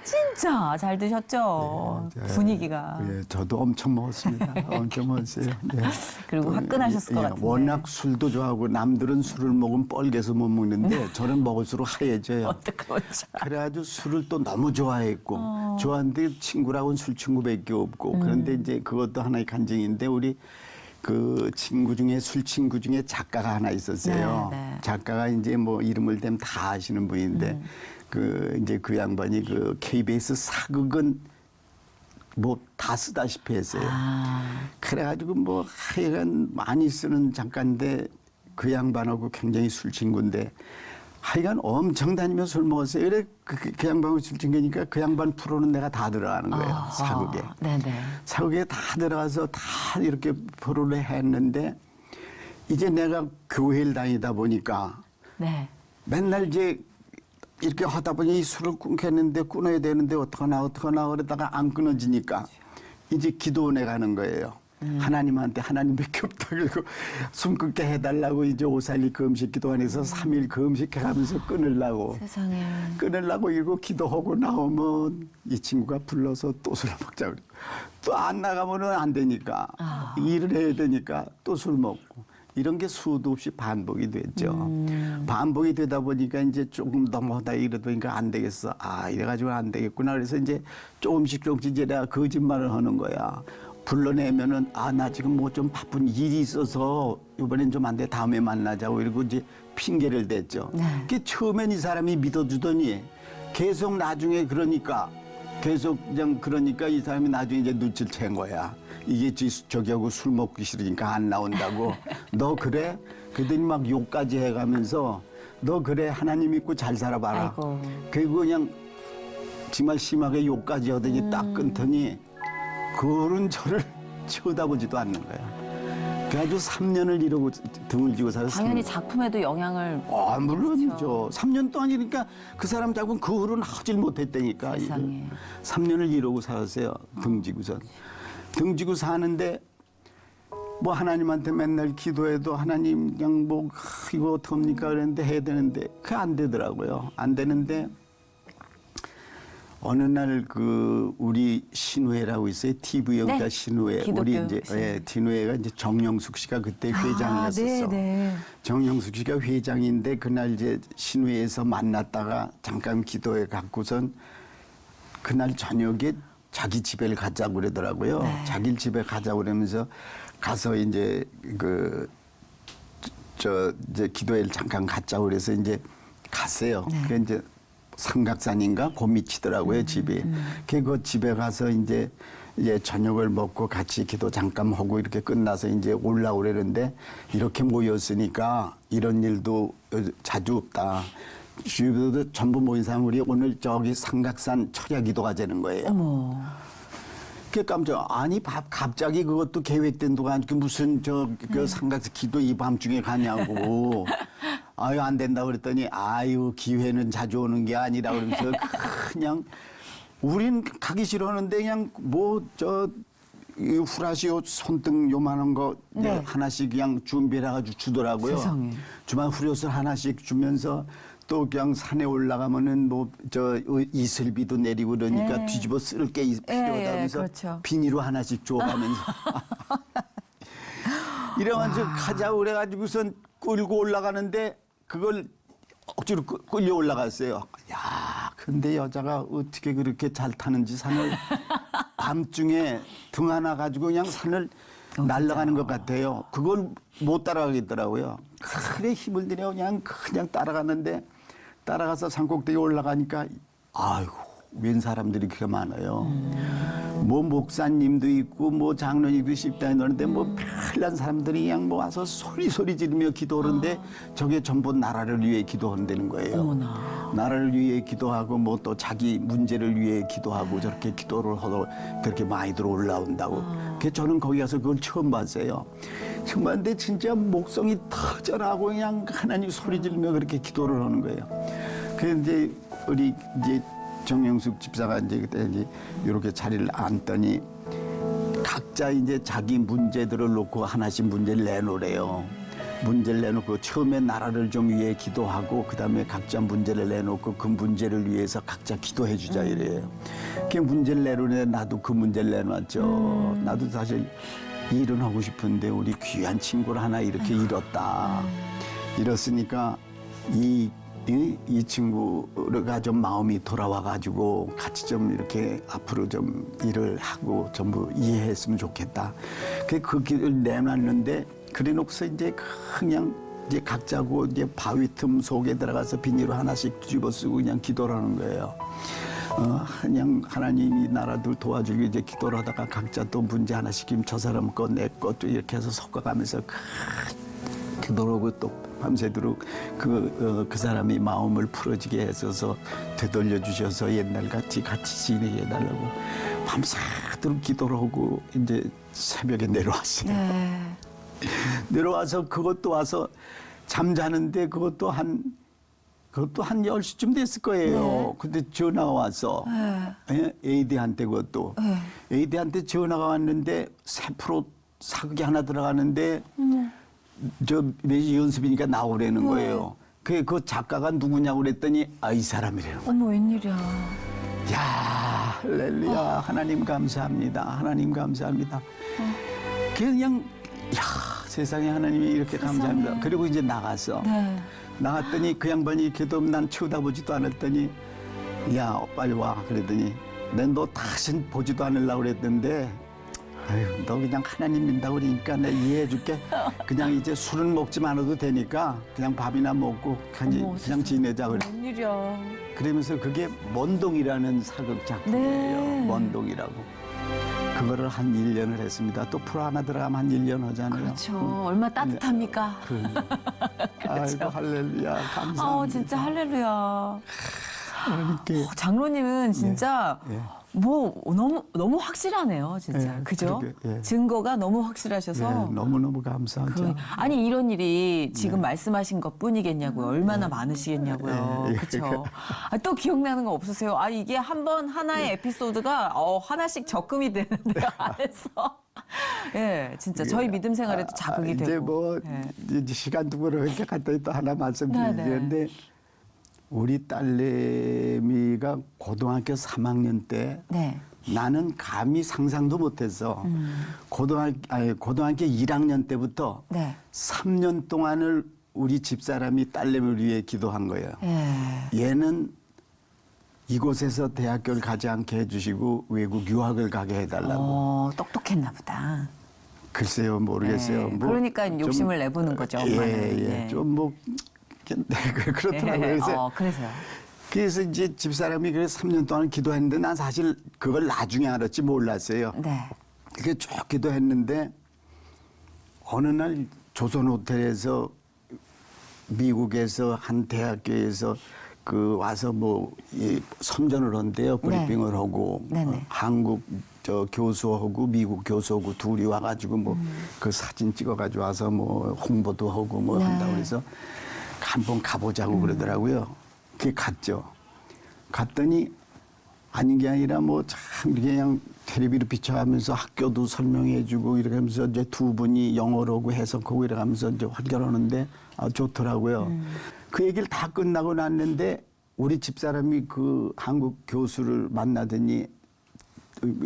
진짜 잘 드셨죠. 분위기가.
예, 저도 엄청 먹었습니다. 엄청 먹었어요. 네.
그리고 화끈하셨을 것 같은데.
워낙 술도 좋아하고 남들은 술을 먹으면 뻘개서 못 먹는데 저는 먹을수록 하얘져요.
어떡하면
그래가지고 술을 또 너무 좋아했고 좋아하는데 친구라고는 술 친구밖에 없고 그런데 이제 그것도 하나의 간증인데 우리 그 친구 중에 술 친구 중에 작가가 하나 있었어요.
네.
작가가 이제 뭐 이름을 대면 다 아시는 분인데 그 이제 그 양반이 그 KBS 사극은 뭐 다 쓰다시피 했어요. 그래가지고 뭐 하여간 많이 쓰는 작가인데 그 양반하고 굉장히 술 친구인데 하여간 엄청 다니며 술 먹었어요. 그래 그 양반하고 술 친구니까 그 양반 프로는 내가 다 들어가는 거예요. 사극에.
네네.
사극에 다 들어가서 다 이렇게 프로를 했는데 이제 내가 교회를 다니다 보니까
네.
맨날 이제 이렇게 하다 보니 이 술을 끊겠는데 끊어야 되는데 어떡하나 그러다가 안 끊어지니까 이제 기도원에 가는 거예요. 하나님한테 하나님밖에 없다. 그리고 숨 끊게 해달라고 이제 오살리 금식 기도원에서 3일 금식해가면서 끊으려고.
세상에.
끊으려고 이거 기도하고 나오면 이 친구가 불러서 또 술 먹자. 또 안 나가면은 안 되니까. 일을 해야 되니까 또 술 먹고. 이런 게 수도 없이 반복이 됐죠. 반복이 되다 보니까 이제 조금 넘어다 이러다 보니까 안 되겠어. 이래가지고 안 되겠구나. 그래서 이제 조금씩 이제 내가 거짓말을 하는 거야. 불러내면은 나 지금 뭐 좀 바쁜 일이 있어서 이번엔 좀 안 돼. 다음에 만나자고 이러고 이제 핑계를 댔죠. 그 처음엔 이 사람이 믿어주더니 계속 나중에 그러니까 이 사람이 나중에 이제 눈치를 챈 거야. 이게 저기하고 술 먹기 싫으니까 안 나온다고. 너 그래? 그러더니 막 욕까지 해가면서 너 그래 하나님 믿고 잘 살아봐라.
아이고.
그리고 그냥 정말 심하게 욕까지 하더니 딱 끊더니 그런 저를 쳐다보지도 않는 거야. 그래가지고 3년을 이러고 등을 지고 살았어요.
당연히 작품에도 영향을.
물론이죠. 3년 동안이니까 그 사람 자고는 그 후로는 하질 못했다니까.
세상에.
3년을 이러고 살았어요. 등지고선. 등지고 사는데 뭐 하나님한테 맨날 기도해도 하나님 그냥 뭐 이거 어떡합니까 그랬는데 해야 되는데 그게 안 되더라고요. 안 되는데 어느 날 그 우리 신우회라고 있어요. TV 영자
네.
신우회.
기독교
우리 이제
신우회.
진우회가 이제 정영숙 씨가 그때 회장이었었어.
네, 네.
정영숙 씨가 회장인데 그날 이제 신우회에서 만났다가 잠깐 기도회 갖고선 그날 저녁에 자기 집에 가자고 그러더라고요.
네.
자기 집에 가자고 그러면서 가서 이제 이제 기도회를 잠깐 갖자고 그래서 이제 갔어요.
네.
그 이제 삼각산인가 그 밑이더라고요 집이. 그 집에 가서 이제 저녁을 먹고 같이 기도 잠깐 하고 이렇게 끝나서 이제 올라오려는데 이렇게 모였으니까 이런 일도 자주 없다. 주위에도 전부 모인 사람 우리 오늘 저기 삼각산 철야 기도가 되는 거예요.
어머.
그 깜짝 아니 갑자기 그것도 계획된 도가 아니고 무슨 그 삼각산 기도 이 밤중에 가냐고. 아유 안 된다 그랬더니 아유 기회는 자주 오는 게 아니라 그러면서 그냥 우린 가기 싫어하는데 그냥 뭐 이 후라시오 손등 요만한 거
네.
하나씩 그냥 준비해 가지고 주더라고요.
세상에.
주말 후레옷을 하나씩 주면서 또 그냥 산에 올라가면은 뭐 이슬비도 내리고 그러니까
네.
뒤집어 쓸 게 필요하다 하면서
그렇죠.
비닐로 하나씩 줘가면서 이래가지고 가자고 그래가지고선 끌고 올라가는데 그걸 억지로 끌려 올라갔어요. 야, 근데 여자가 어떻게 그렇게 잘 타는지 산을 밤중에 등 하나 가지고 그냥 산을 날아가는 것 같아요. 그걸 못 따라가겠더라고요. 그래 힘을 들여 그냥 따라갔는데 따라가서 산꼭대기 올라가니까 아이고 웬 사람들이 그렇게 많아요. 뭐 목사님도 있고 뭐 장로님도 있다 그러는데 뭐 별난 사람들이 그냥 뭐 와서 소리 지르며 기도하는데 저게 전부 나라를 위해 기도한다는 거예요.
어머나.
나라를 위해 기도하고 뭐 또 자기 문제를 위해 기도하고 저렇게 기도를 하도 그렇게 많이들 올라온다고. 그래서 저는 거기 가서 그걸 처음 봤어요. 처음 봤는데 진짜 목성이 터져나고 그냥 하나님 소리 지르며 그렇게 기도를 하는 거예요. 그런데 우리 이제 정영숙 집사가 이제 그때 이제 이렇게 자리를 앉더니 각자 이제 자기 문제들을 놓고 하나씩 문제를 내놓으래요. 문제를 내놓고 처음에 나라를 좀 위해 기도하고 그다음에 각자 문제를 내놓고 그 문제를 위해서 각자 기도해 주자 이래요. 그 문제를 내놓는데 나도 그 문제를 내놨죠. 나도 사실 일은 하고 싶은데 우리 귀한 친구를 하나 이렇게 잃었다. 잃었으니까 이 친구가 좀 마음이 돌아와가지고 같이 좀 이렇게 앞으로 좀 일을 하고 전부 이해했으면 좋겠다. 그 길을 내놨는데 그래 놓고서 이제 그냥 이제 각자고 이제 바위 틈 속에 들어가서 비닐로 하나씩 뒤집어 쓰고 그냥 기도를 하는 거예요. 그냥 하나님이 나라들 도와주기 이제 기도를 하다가 각자 또 문제 하나씩 저 사람 거 내 것도 이렇게 해서 섞어가면서 기도를 하고 또 밤새도록 그 사람이 마음을 풀어지게 해서 되돌려 주셔서 옛날같이 같이 지내게 해달라고 밤새도록 기도를 하고 이제 새벽에 내려왔어요.
네.
내려와서 그것도 와서 잠자는데 그것도 한 10시쯤 됐을 거예요.
네.
근데 전화가 와서 AD한테 그것도 AD한테 전화가 왔는데 3% 사극이 하나 들어가는데 저 매주 연습이니까 나오라는 거예요. 그 작가가 누구냐고 그랬더니 이 사람이래요.
어머 웬일이야.
야 할렐루야 하나님 감사합니다. 하나님 감사합니다. 그냥 세상에 하나님이 이렇게 감사합니다. 그리고 이제 나가서
네.
나갔더니 그 양반이 이렇게도 난 쳐다보지도 않았더니 야 빨리 와 그랬더니 난 너 다신 보지도 않으려고 그랬는데 아유 너 그냥 하나님 믿는다고 그러니까 내가 이해해줄게. 그냥 이제 술은 먹지 않아도 되니까 그냥 밥이나 먹고
어머,
그냥 지내자 그래.
웬일이야.
그러면서 그게 먼동이라는 사극 작품이에요.
네.
먼동이라고. 그거를 한 1년을 했습니다. 또 프로 하나 들어가면 한 1년 하잖아요.
그렇죠. 얼마 따뜻합니까?
아이고 할렐루야 감사합니다.
진짜 할렐루야.
이렇게
장로님은 진짜
예.
뭐 너무 확실하네요, 진짜.
예,
그죠?
그러게, 예.
증거가 너무 확실하셔서.
예, 너무너무 감사하죠.
아니 이런 일이 지금 말씀하신 것뿐이겠냐고요. 얼마나 많으시겠냐고요.
예, 예.
그렇죠. 또 기억나는 거 없으세요? 이게 한 번 하나의 에피소드가 하나씩 적금이 되는데 안에서 예, 진짜 저희 믿음 생활에도 자극이
이제
되고.
뭐
예.
이제 시간 두고 이렇게 갔더니 또 하나 말씀드리는데 우리 딸내미가 고등학교 3학년 때
네.
나는 감히 상상도 못했어. 고등학교 1학년 때부터
네.
3년 동안을 우리 집사람이 딸내미를 위해 기도한 거예요.
예.
얘는 이곳에서 대학교를 가지 않게 해주시고 외국 유학을 가게 해달라고.
똑똑했나 보다.
글쎄요, 모르겠어요.
예.
뭐
그러니까
좀-
욕심을 내보는 거죠, 엄마는.
예. 좀 뭐, 그렇더라고요. 그래서
그래서요.
그래서 이제 집사람이 그래서 3년 동안 기도했는데 난 사실 그걸 나중에 알았지 몰랐어요.
네.
그게 쭉 기도했는데 어느 날 조선 호텔에서 미국에서 한 대학교에서 그 와서 뭐 이 선전을 한대요. 브리핑을 하고
네네.
한국 저 교수하고 미국 교수하고 둘이 와가지고 뭐 그 사진 찍어가지고 와서 뭐 홍보도 하고 뭐
네.
한다고 그래서 한번 가보자고 그러더라고요. 그게 갔죠. 갔더니 아닌 게 아니라 뭐 참 그냥 텔레비로 비춰가면서 학교도 설명해주고 이렇게 하면서 이제 두 분이 영어로 하고 해석하고 이렇게 하면서 이제 활결하는데 좋더라고요. 그 얘기를 다 끝나고 났는데 우리 집사람이 그 한국 교수를 만나더니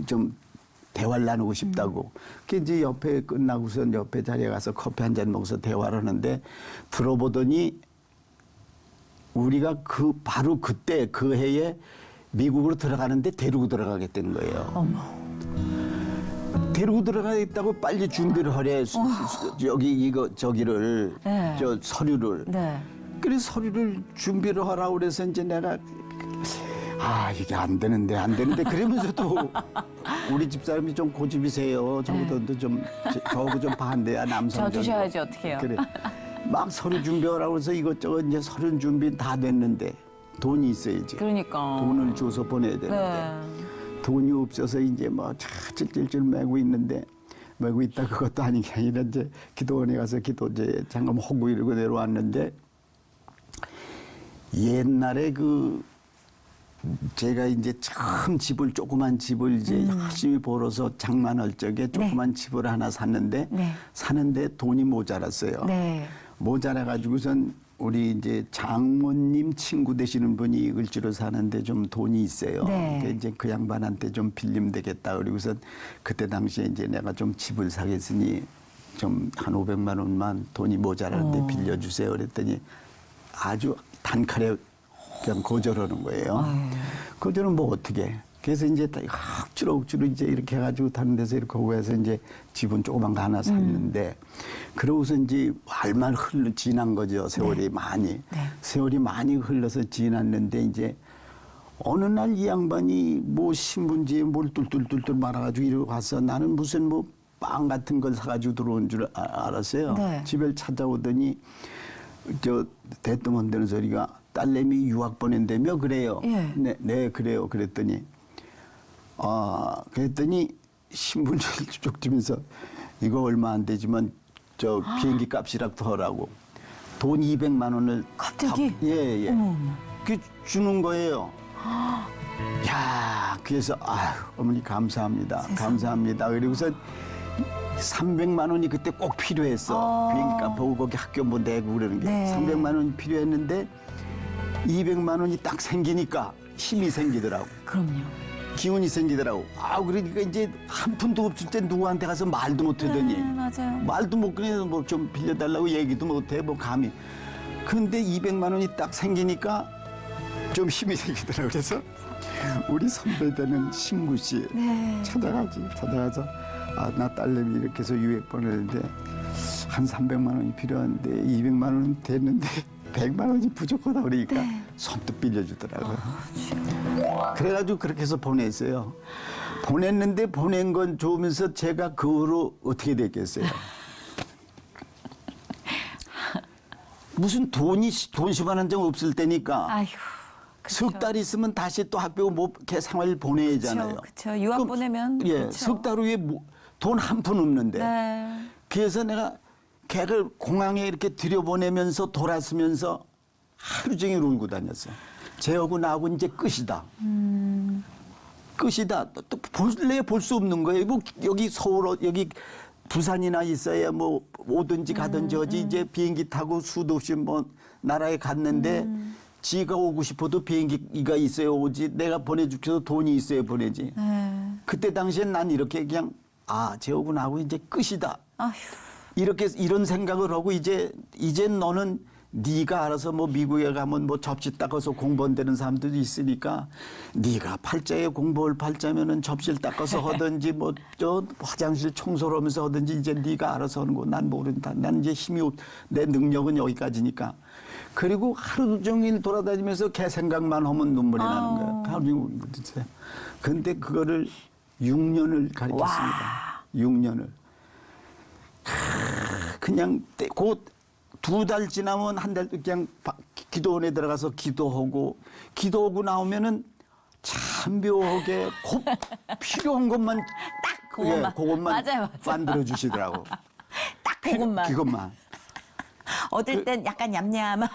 좀 대화를 나누고 싶다고. 그 이제 옆에 끝나고서 옆에 자리에 가서 커피 한 잔 먹어서 대화를 하는데 들어보더니 우리가 바로 그때 그 해에 미국으로 들어가는데 데리고 들어가겠다는 거예요.
어머.
데리고 들어가겠다고 빨리 준비를 하래. 여기 저기를
네.
저 서류를.
네.
그래서 서류를 준비를 하라고 그래서 이제 내가 이게 안 되는데 그러면서도 우리 집사람이 좀 고집이세요. 저보다도 저하고 좀 반대야 남성.
저 주셔야지 어떡해요.
그래. 막 서류 준비하라고 해서 이것저것 이제 서류 준비 다 됐는데 돈이 있어야지.
그러니까.
돈을 줘서 보내야 되는데
네.
돈이 없어서 이제 뭐 찔찔찔 매고 있는데 매고 있다 그것도 아닌 게 아니라 이제 기도원에 가서 기도 이제 잠깐 하고 이러고 내려왔는데 옛날에 제가 이제 처음 조그만 집을 이제 열심히 벌어서 장만할 적에 조그만 집을 하나 샀는데
네.
사는데 돈이 모자랐어요.
네.
모자라가지고선 우리 이제 장모님 친구 되시는 분이 을지로 사는데 좀 돈이 있어요.
네.
그러니까 이제 그 양반한테 좀 빌리면 되겠다. 그리고선 그때 당시에 이제 내가 좀 집을 사겠으니 좀 한 500만 원만 돈이 모자라는데 빌려주세요. 그랬더니 아주 단칼에 그냥 거절하는 거예요. 거절은 뭐 어떻게? 그래서 이제 억지로 이제 이렇게 해가지고 다른 데서 이렇게 오고 해서 이제 집은 조그만 거 하나 샀는데 그러고서 이제 얼마나 지난 거죠. 세월이 많이. 세월이 많이 흘러서 지났는데 이제 어느 날 이 양반이 뭐 신문지에 뭘 뚫뚫뚫뚫 말아가지고 이러고 가서 나는 무슨 뭐 빵 같은 걸 사가지고 들어온 줄 알았어요.
네.
집을 찾아오더니 대뜸 한다는 소리가 딸내미 유학 보낸다며 그래요.
예.
네, 그래요. 그랬더니 신분지를 쭉 주면서 이거 얼마 안 되지만 저 비행기 값이라도 하라고 돈 200만 원을
갑자기?
예.
어머.
그 주는 거예요. 야, 그래서 어머니 감사합니다. 감사합니다. 그리고서 300만 원이 그때 꼭 필요했어. 비행기 값하고 거기 학교 뭐 내고 그러는 게.
네.
300만 원이 필요했는데 200만 원이 딱 생기니까 힘이 생기더라고.
그럼요.
기운이 생기더라고. 그러니까 이제 한 푼도 없을 때 누구한테 가서 말도 못 하더니.
네, 맞아요.
말도 못 그래서 뭐 좀 빌려달라고 얘기도 못 해, 뭐 감히. 근데 200만 원이 딱 생기니까 좀 힘이 생기더라고. 그래서 우리 선배 되는 신구 씨 찾아가서 나 딸내미 이렇게 해서 유학 보내는데 한 300만 원이 필요한데 200만 원은 됐는데 100만 원이 부족하다 그러니까 선뜻 빌려주더라고요. 그래가지고 그렇게 해서 보냈어요. 보냈는데 보낸 건 좋으면서 제가 그 후로 어떻게 됐겠어요? 무슨 돈 10원 한 장 없을 때니까
아휴.
석 달 있으면 다시 또 학교 뭐 이렇게 생활 보내야잖아요.
그렇죠. 유학
그럼,
보내면
예,
그쵸.
석 달 후에 돈 한 푼 없는데.
네.
그래서 내가 걔를 공항에 이렇게 들여보내면서 돌았으면서 하루 종일 울고 다녔어요. 쟤하고 나하고 이제 끝이다. 끝이다. 또 볼래 볼 수 없는 거예요. 뭐 여기 서울 여기 부산이나 있어야 뭐 오든지 가든지 어디 이제 비행기 타고 수도 없이 뭐 나라에 갔는데 지가 오고 싶어도 비행기가 있어야 오지 내가 보내주셔도 돈이 있어야 보내지. 그때 당시엔 난 이렇게 그냥 쟤 오고 나고 이제 끝이다.
아휴.
이렇게 이런 생각을 하고 이제 너는 네가 알아서 뭐 미국에 가면 뭐 접시 닦아서 공부한다는 사람들도 있으니까 네가 팔자에 공부할 팔자면은 접시를 닦아서 하든지 뭐 저 화장실 청소를 하면서 하든지 이제 네가 알아서 하는 거 난 모른다. 난 이제 내 능력은 여기까지니까. 그리고 하루 종일 돌아다니면서 걔 생각만 하면 눈물이 나는 거야. 하루 종일. 근데 그거를 6년을 가르쳤습니다. 6년을. 그냥 곧 2달 지나면 한 달 그냥 기도원에 들어가서 기도하고 나오면은 참 묘하게 곧 필요한 것만
딱 그것만.
그것만
맞아요.
만들어 주시더라고.
딱 그것만.
그것만.
얻을 땐 약간 얌얌한.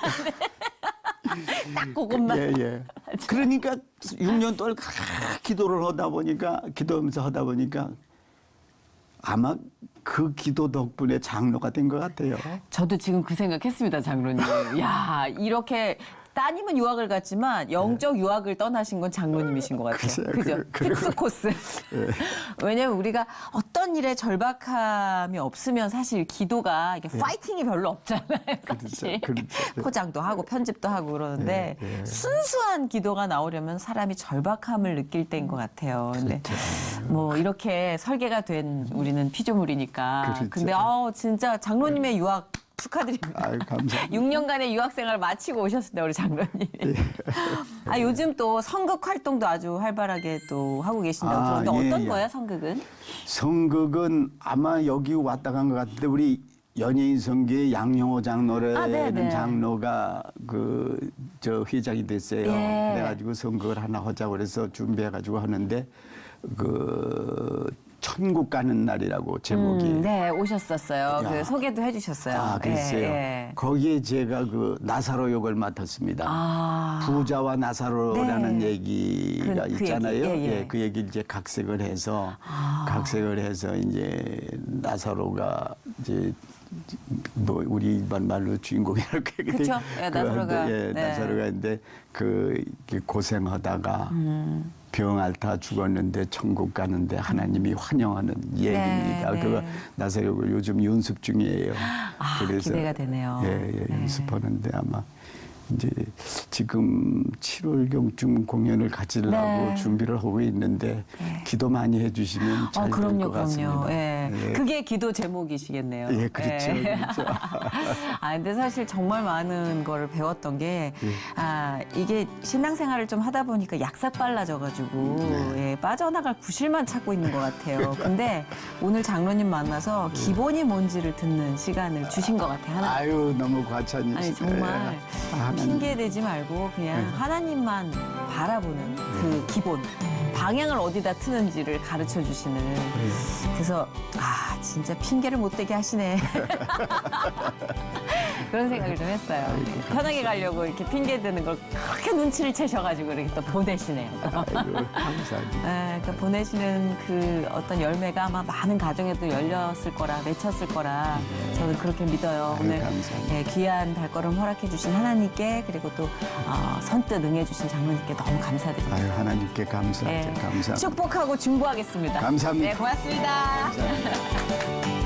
딱 그것만.
예. 그러니까 6년 동안 기도를 기도하면서 하다 보니까 아마 그 기도 덕분에 장로가 된 것 같아요.
저도 지금 그 생각했습니다, 장로님. 야, 이렇게 따님은 유학을 갔지만 영적 유학을 떠나신 건 장로님이신 것 같아요.
글쎄요,
그죠? 특수 코스. 왜냐면 우리가 어떤 일에 절박함이 없으면 사실 기도가 이게 파이팅이 별로 없잖아요, 사실.
그렇죠.
포장도 하고 편집도 하고 그러는데 순수한 기도가 나오려면 사람이 절박함을 느낄 때인 것 같아요. 근데 뭐 이렇게 설계가 된 우리는 피조물이니까.
그렇죠.
근데 진짜 장로님의 유학 축하드립니다.
아유, 감사합니다.
6년간의 유학 생활을 마치고 오셨습니다, 우리 장로님. 요즘 또 성극 활동도 아주 활발하게 또 하고 계신다고 그러는데 어떤 거예요, 성극은?
성극은 아마 여기 왔다 간 것 같은데 우리 연예인 성계의 양영호 장로라는 장로가 저 회장이 됐어요.
예.
그래가지고 성극을 하나 하자고 그래서 준비해가지고 하는데 천국 가는 날이라고 제목이.
네, 오셨었어요. 그 소개도 해주셨어요.
그랬어요.
예.
거기에 제가 나사로 역을 맡았습니다. 부자와 나사로라는 얘기가
그
있잖아요.
얘기,
그 얘기를 이제 각색을 해서 이제 나사로가 이제 뭐 우리 일반 말로 주인공이라고
그렇죠. 나사로가.
나사로가 있는데 고생하다가 병 앓다 죽었는데 천국 가는데 하나님이 환영하는 얘기입니다. 그거 나사로가 요즘 연습 중이에요. 그래서
기대가 되네요.
연습하는데 아마 이제 지금 7월경쯤 공연을 가지려고 준비를 하고 있는데 기도 많이 해주시면 잘 될 것 같습니다.
그게 기도 제목이시겠네요.
예, 그렇죠.
근데 사실 정말 많은 거를 배웠던 게 이게 신앙생활을 좀 하다 보니까 약삭 빨라져가지고 빠져나갈 구실만 찾고 있는 것 같아요. 근데 오늘 장로님 만나서 기본이 뭔지를 듣는 시간을 주신 것 같아요.
아유, 너무 과찬이시네.
아니 정말 핑계 대지 말고 그냥 하나님만 바라보는 그 기본 방향을 어디다 트는지를 가르쳐 주시는. 그래서 진짜 핑계를 못 대게 하시네. 그런 생각을 좀 했어요. 편하게 가려고 이렇게 핑계 대는 걸 그렇게 눈치를 채셔가지고 이렇게 또 보내시네요.
감사합니다.
그러니까 보내시는 그 어떤 열매가 아마 많은 가정에도 열렸을 거라, 맺혔을 거라 저는 그렇게 믿어요. 오늘 귀한 발걸음 허락해 주신 하나님께 그리고 또 선뜻 응해 주신 장로님께 너무 감사드립니다.
아유, 하나님께 감사합니다. 감사합니다.
축복하고 중보하겠습니다.
감사합니다.
네, 고맙습니다.
감사합니다.